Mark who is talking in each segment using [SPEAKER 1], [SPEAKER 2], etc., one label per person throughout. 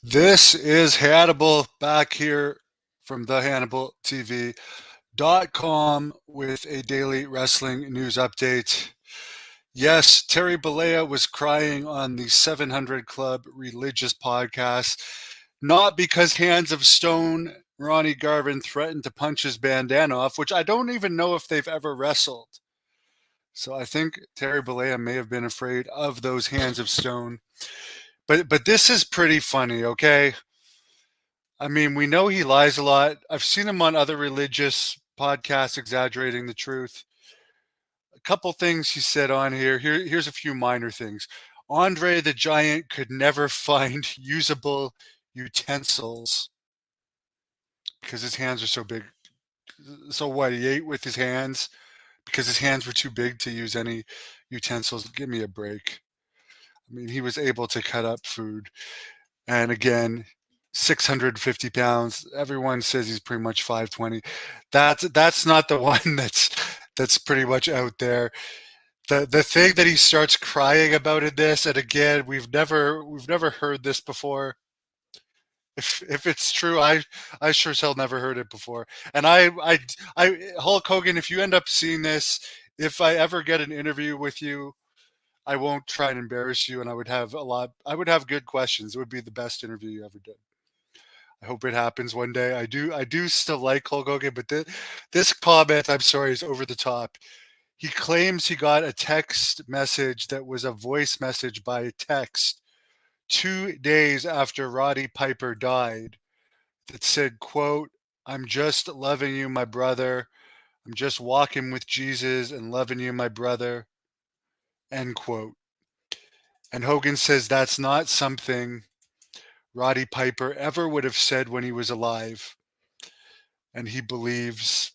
[SPEAKER 1] This is Hannibal back here from the Hannibal TV.com with a daily wrestling news update. Yes, Terry Bollea was crying on the 700 Club religious podcast, not because Hands of Stone Ronnie Garvin threatened to punch his bandana off, which I don't even know if they've ever wrestled. So I think Terry Bollea may have been afraid of those Hands of Stone. But this is pretty funny, okay? I mean, we know he lies a lot. I've seen him on other religious podcasts exaggerating the truth. A couple things he said on here's a few minor things. Andre the Giant could never find usable utensils because his hands are so big. So what? He ate with his hands because his hands were too big to use any utensils. Give me a break. I mean, he was able to cut up food. And again, 650 pounds. Everyone says he's pretty much 520. That's not the one that's pretty much out there. The thing that he starts crying about in this, and again, we've never heard this before. If it's true, I sure as hell never heard it before. And I Hulk Hogan, if you end up seeing this, if I ever get an interview with you, I won't try and embarrass you, and I would have good questions. It would be the best interview you ever did. I hope it happens one day. I do still like Hulk Hogan, but this comment, I'm sorry, is over the top. He claims he got a text message that was a voice message by text 2 days after Roddy Piper died that said, quote, "I'm just loving you, my brother. I'm just walking with Jesus and loving you, my brother," end quote. And Hogan says that's not something Roddy Piper ever would have said when he was alive. And he believes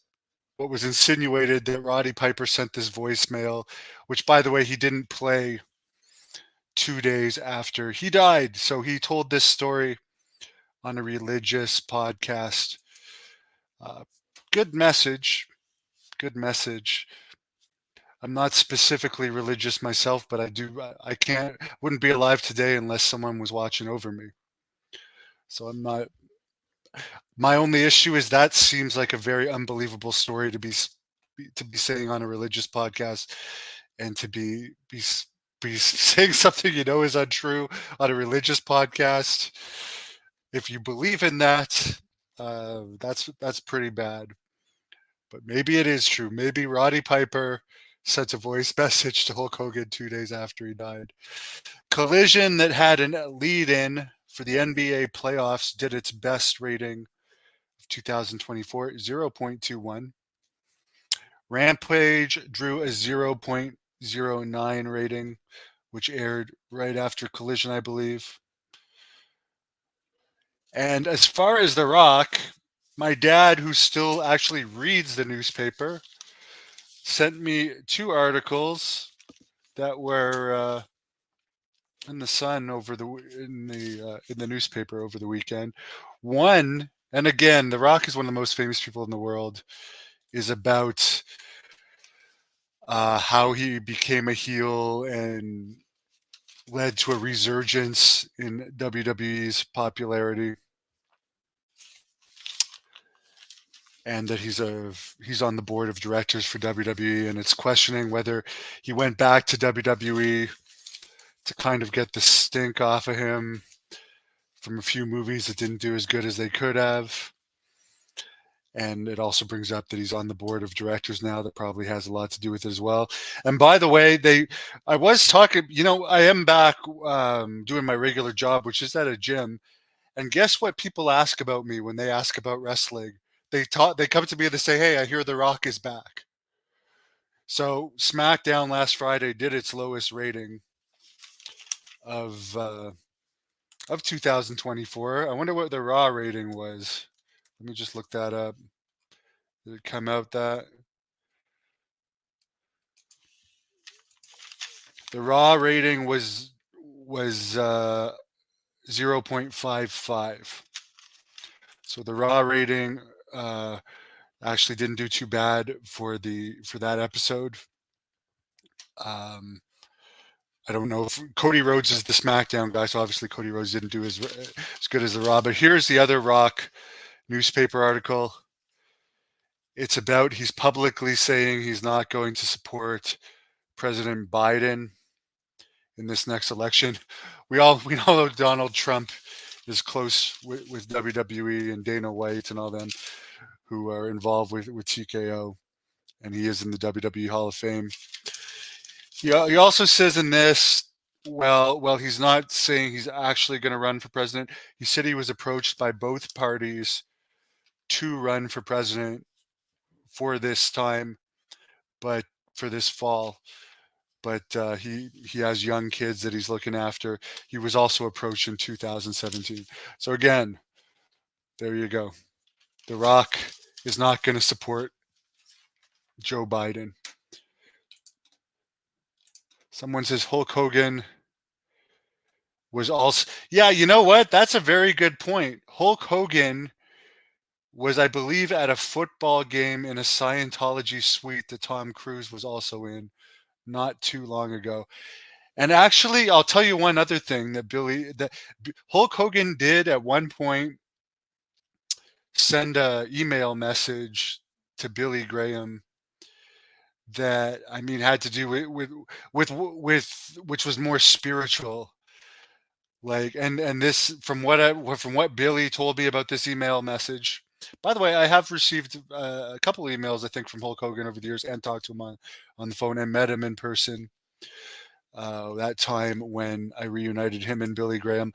[SPEAKER 1] what was insinuated that Roddy Piper sent this voicemail, which, by the way, he didn't play 2 days after he died. So he told this story on a religious podcast. Uh, Good message. Good message. I'm not specifically religious myself, but I can't, wouldn't be alive today unless someone was watching over me. So I'm not, my only issue is that seems like a very unbelievable story to be saying on a religious podcast, and to be saying something you know is untrue on a religious podcast. If you believe in that, that's pretty bad. But maybe it is true. Maybe Roddy Piper sent a voice message to Hulk Hogan 2 days after he died. Collision that had an lead in for the NBA playoffs did its best rating of 2024, 0.21. Rampage drew a 0.09 rating, which aired right after Collision, I believe. And as far as The Rock, my dad, who still actually reads the newspaper, sent me two articles that were in the Sun in the newspaper over the weekend. One, and again, The Rock is one of the most famous people in the world, is about how he became a heel and led to a resurgence in WWE's popularity, and that he's on the board of directors for WWE, and it's questioning whether he went back to WWE to kind of get the stink off of him from a few movies that didn't do as good as they could have. And it also brings up that he's on the board of directors now. That probably has a lot to do with it as well. And by the way, I was talking, I am back doing my regular job, which is at a gym. And guess what people ask about me when they ask about wrestling? They come to me and they say, "Hey, I hear The Rock is back." So SmackDown last Friday did its lowest rating of uh, of 2024. I wonder what the Raw rating was. Let me just look that up. Did it come out that the Raw rating was 0.55? So the Raw rating uh, actually didn't do too bad for that episode. Um, I don't know if Cody Rhodes is the SmackDown guy, so obviously Cody Rhodes didn't do as good as the Raw. But here's the other Rock newspaper article. It's about he's publicly saying he's not going to support President Biden in this next election. We know Donald Trump is close with WWE and Dana White and all them who are involved with TKO, and he is in the WWE Hall of Fame. He also says in this, well, he's not saying he's actually going to run for president. He said he was approached by both parties to run for president for this time, but for this fall. But he has young kids that he's looking after. He was also approached in 2017. So again, there you go. The Rock is not going to support Joe Biden. Someone says Hulk Hogan was also. Yeah, you know what? That's a very good point. Hulk Hogan was, I believe, at a football game in a Scientology suite that Tom Cruise was also in not too long ago. And actually, I'll tell you one other thing that Hulk Hogan did at one point send a email message to Billy Graham that, I mean, had to do with which was more spiritual. Like, and this, from what Billy told me about this email message. By the way, I have received a couple emails, I think, from Hulk Hogan over the years, and talked to him on the phone and met him in person. That time when I reunited him and Billy Graham.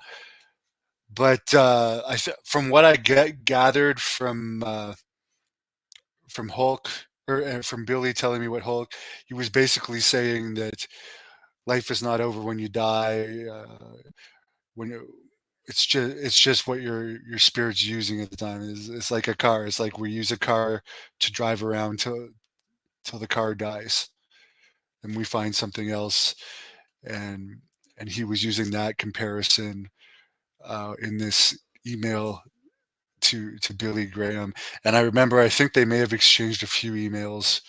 [SPEAKER 1] But from what I gathered from Hulk, or from Billy telling me what Hulk, he was basically saying that life is not over when you die. When it's just what your spirit's using at the time. It's like a car. It's like we use a car to drive around till the car dies, and we find something else. And he was using that comparison in this email to Billy Graham. And I remember, I think they may have exchanged a few emails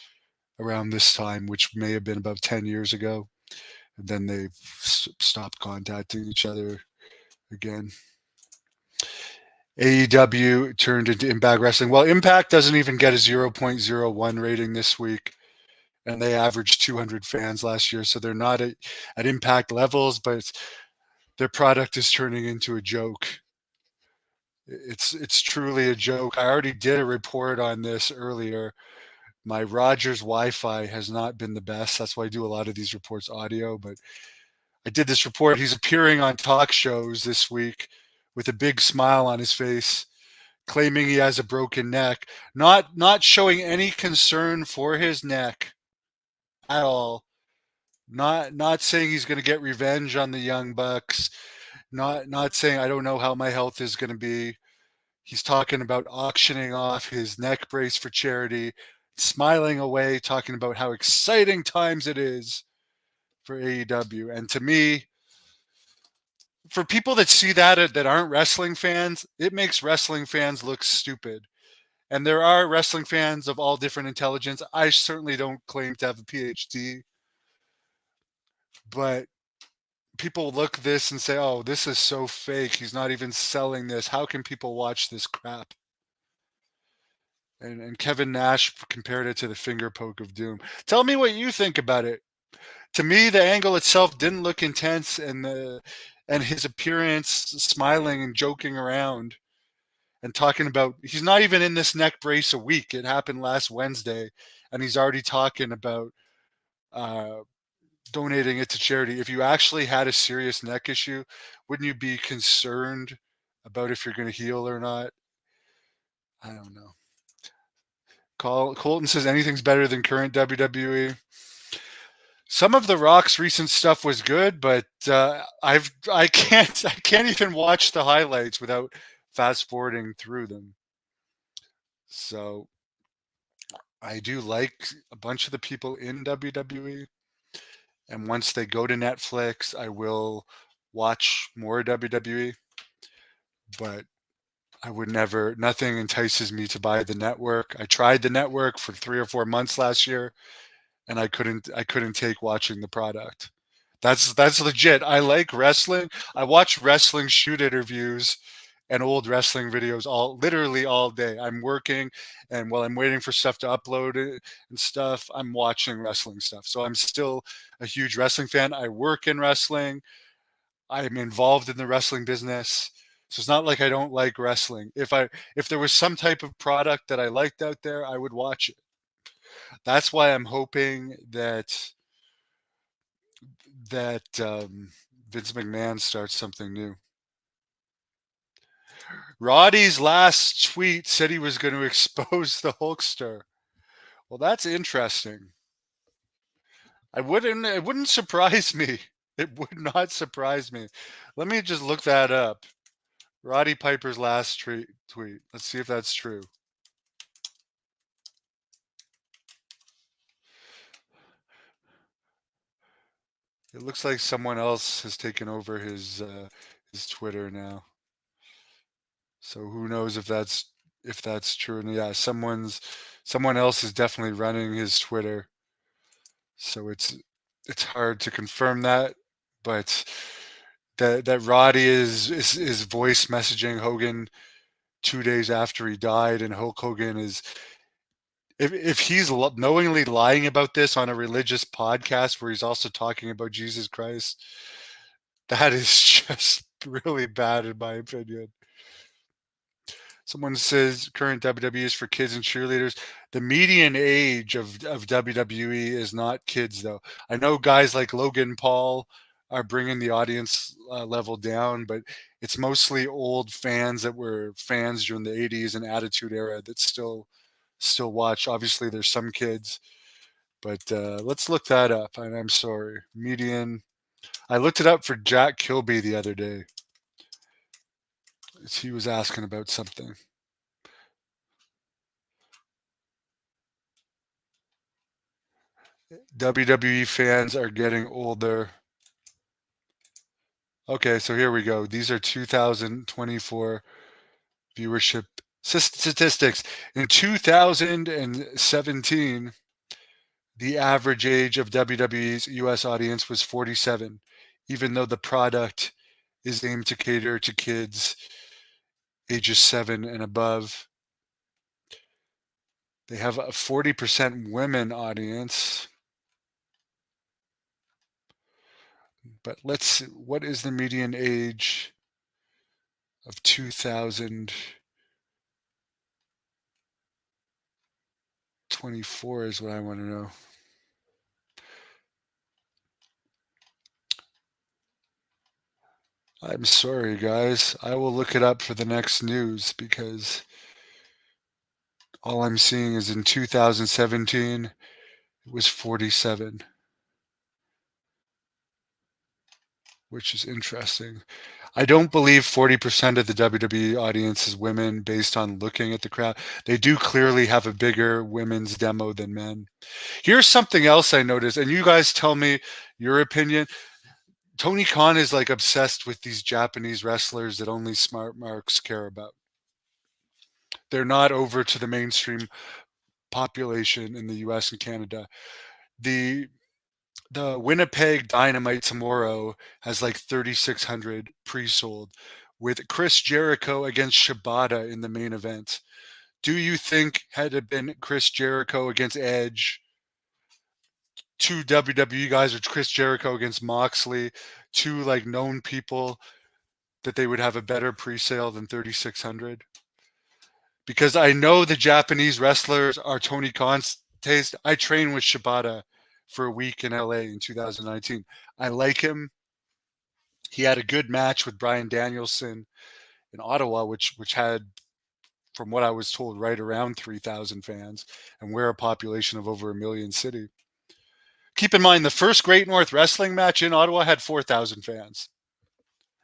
[SPEAKER 1] around this time, which may have been about 10 years ago. And then they stopped contacting each other again. AEW turned into Impact Wrestling. Well, Impact doesn't even get a 0.01 rating this week, and they averaged 200 fans last year, so they're not at Impact levels, but their product is turning into a joke. It's truly a joke. I already did a report on this earlier. My Rogers Wi-Fi has not been the best. That's why I do a lot of these reports audio, but I did this report. He's appearing on talk shows this week with a big smile on his face, claiming he has a broken neck, not showing any concern for his neck at all. Not saying he's going to get revenge on the Young Bucks. Not saying I don't know how my health is going to be. He's talking about auctioning off his neck brace for charity, smiling away, talking about how exciting times it is for AEW. And to me, for people that see that aren't wrestling fans, it makes wrestling fans look stupid. And there are wrestling fans of all different intelligence. I certainly don't claim to have a PhD, but people look this and say, "Oh, this is so fake. He's not even selling this. How can people watch this crap?" And Kevin Nash compared it to the finger poke of doom. Tell me what you think about it. To me, the angle itself didn't look intense, and his appearance, smiling and joking around and talking about, he's not even in this neck brace a week. It happened last Wednesday, and he's already talking about donating it to charity. If you actually had a serious neck issue, wouldn't you be concerned about if you're going to heal or not? I don't know. Colton says anything's better than current WWE. Some of The Rock's recent stuff was good, but I can't even watch the highlights without fast forwarding through them. So I do like a bunch of the people in WWE, and once they go to Netflix, I will watch more WWE. But I would never. Nothing entices me to buy the network. I tried the network for 3 or 4 months last year, and I couldn't take watching the product. That's legit. I like wrestling. I watch wrestling shoot interviews and old wrestling videos literally all day. I'm working, and while I'm waiting for stuff to upload and stuff, I'm watching wrestling stuff. So I'm still a huge wrestling fan. I work in wrestling. I'm involved in the wrestling business. So it's not like I don't like wrestling. If there was some type of product that I liked out there, I would watch it. That's why I'm hoping that Vince McMahon starts something new. Roddy's last tweet said he was going to expose the Hulkster. Well, that's interesting. It wouldn't surprise me. It would not surprise me. Let me just look that up. Roddy Piper's last tweet. Let's see if that's true. It looks like someone else has taken over his Twitter now. So who knows if that's true? And yeah, someone else is definitely running his Twitter. So it's hard to confirm that, but that Roddy is voice messaging Hogan 2 days after he died, and Hulk Hogan is if he's knowingly lying about this on a religious podcast where he's also talking about Jesus Christ, that is just really bad in my opinion. Someone says current WWE is for kids and cheerleaders. The median age of WWE is not kids, though. I know guys like Logan Paul are bringing the audience level down, but it's mostly old fans that were fans during the 80s and Attitude Era that still watch. Obviously, there's some kids, but let's look that up. And I'm sorry. Median. I looked it up for Jack Kilby the other day. He was asking about something. WWE fans are getting older. Okay, so here we go. These are 2024 viewership statistics. In 2017, the average age of WWE's US audience was 47, even though the product is aimed to cater to kids ages 7 and above. They have a 40% women audience. But let's see, what is the median age of 2024 is what I want to know. I'm sorry, guys. I will look it up for the next news because all I'm seeing is in 2017, it was 47, which is interesting. I don't believe 40% of the WWE audience is women based on looking at the crowd. They do clearly have a bigger women's demo than men. Here's something else I noticed, and you guys tell me your opinion. Tony Khan is like obsessed with these Japanese wrestlers that only smart marks care about. They're not over to the mainstream population in the US and Canada. The the Winnipeg Dynamite tomorrow has like 3,600 pre-sold with Chris Jericho against Shibata in the main event. Do you think had it been Chris Jericho against Edge, two WWE guys, or Chris Jericho against Moxley, two like known people, that they would have a better pre-sale than 3,600? Because I know the Japanese wrestlers are Tony Khan's taste. I trained with Shibata for a week in LA in 2019. I like him. He had a good match with Brian Danielson in Ottawa, which had, from what I was told, right around 3,000 fans, and we're a population of over a million city. Keep in mind, the first Great North Wrestling match in Ottawa had 4,000 fans.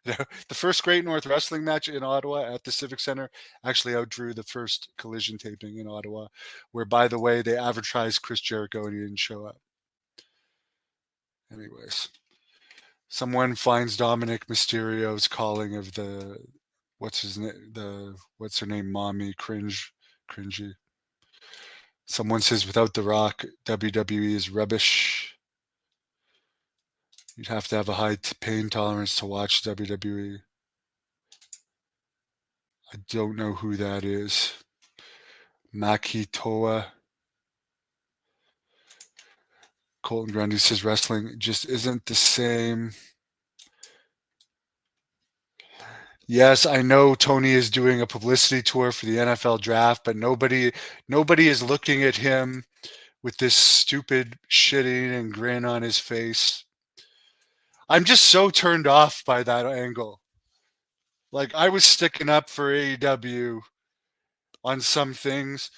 [SPEAKER 1] The first Great North Wrestling match in Ottawa at the Civic Center actually outdrew the first Collision taping in Ottawa, where, by the way, they advertised Chris Jericho and he didn't show up. Anyways, someone finds Dominic Mysterio's calling of the what's her name, mommy cringy. Someone says without The Rock, WWE is rubbish. You'd have to have a high pain tolerance to watch WWE. I don't know who that is. Makitoa. Colton Grundy says wrestling just isn't the same. Yes, I know Tony is doing a publicity tour for the NFL draft, but nobody is looking at him with this stupid shit-eating grin on his face. I'm just so turned off by that angle. Like, I was sticking up for AEW on some things,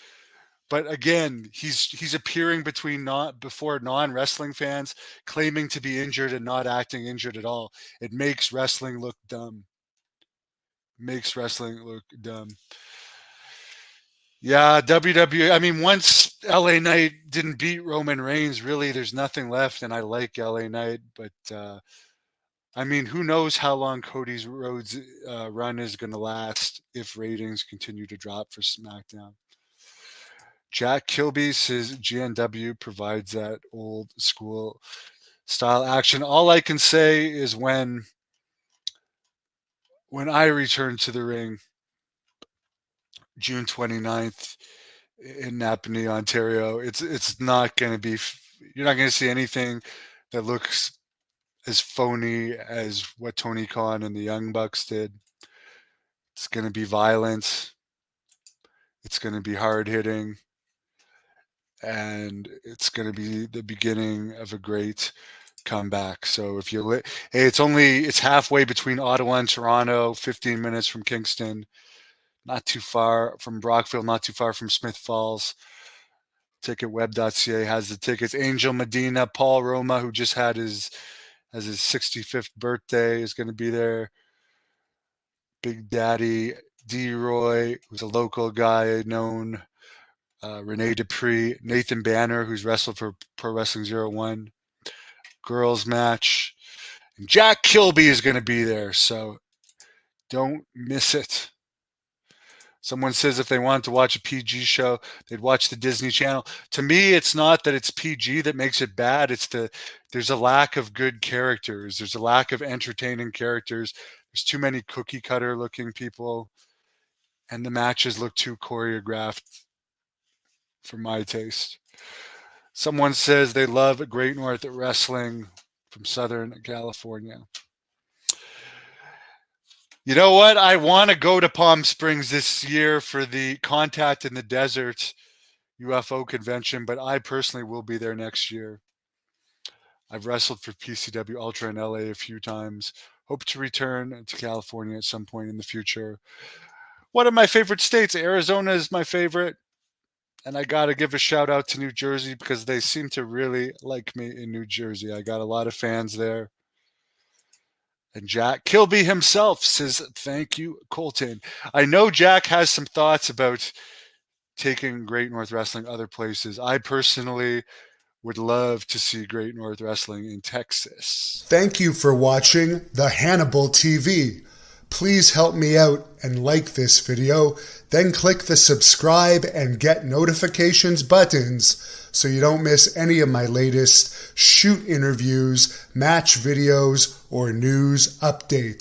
[SPEAKER 1] but again, he's appearing before non-wrestling fans, claiming to be injured and not acting injured at all. It makes wrestling look dumb. Yeah, WWE. I mean, once LA Knight didn't beat Roman Reigns, really, there's nothing left, and I like LA Knight, but I mean, who knows how long Cody Rhodes' run is going to last if ratings continue to drop for SmackDown. Jack Kilby says GNW provides that old school style action. All I can say is when I return to the ring, June 29th in Napanee, Ontario, it's not going to be. You're not going to see anything that looks as phony as what Tony Khan and the Young Bucks did. It's going to be violent. It's going to be hard hitting. And it's going to be the beginning of a great comeback. So if you it's halfway between Ottawa and Toronto, 15 minutes from Kingston, not too far from Brockville, not too far from Smith Falls. Ticketweb.ca has the tickets. Angel Medina, Paul Roma, who just had his 65th birthday, is going to be there. Big Daddy D-Roy, who's a local guy known. Rene Dupree, Nathan Banner, who's wrestled for Pro Wrestling 01, girls match. And Jack Kilby is going to be there, so don't miss it. Someone says if they wanted to watch a PG show, they'd watch the Disney Channel. To me, it's not that it's PG that makes it bad. There's a lack of good characters. There's a lack of entertaining characters. There's too many cookie cutter looking people, and the matches look too choreographed for my taste. Someone says they love Great North Wrestling from Southern California. You know what? I want to go to Palm Springs this year for the Contact in the Desert UFO convention, but I personally will be there next year. I've wrestled for PCW Ultra in LA a few times. Hope to return to California at some point in the future. One of my favorite states, Arizona, is my favorite. And I got to give a shout out to New Jersey because they seem to really like me in New Jersey. I got a lot of fans there. And Jack Kilby himself says, thank you, Colton. I know Jack has some thoughts about taking Great North Wrestling other places. I personally would love to see Great North Wrestling in Texas.
[SPEAKER 2] Thank you for watching the Hannibal TV. Please help me out and like this video, then click the subscribe and get notifications buttons so you don't miss any of my latest shoot interviews, match videos, or news updates.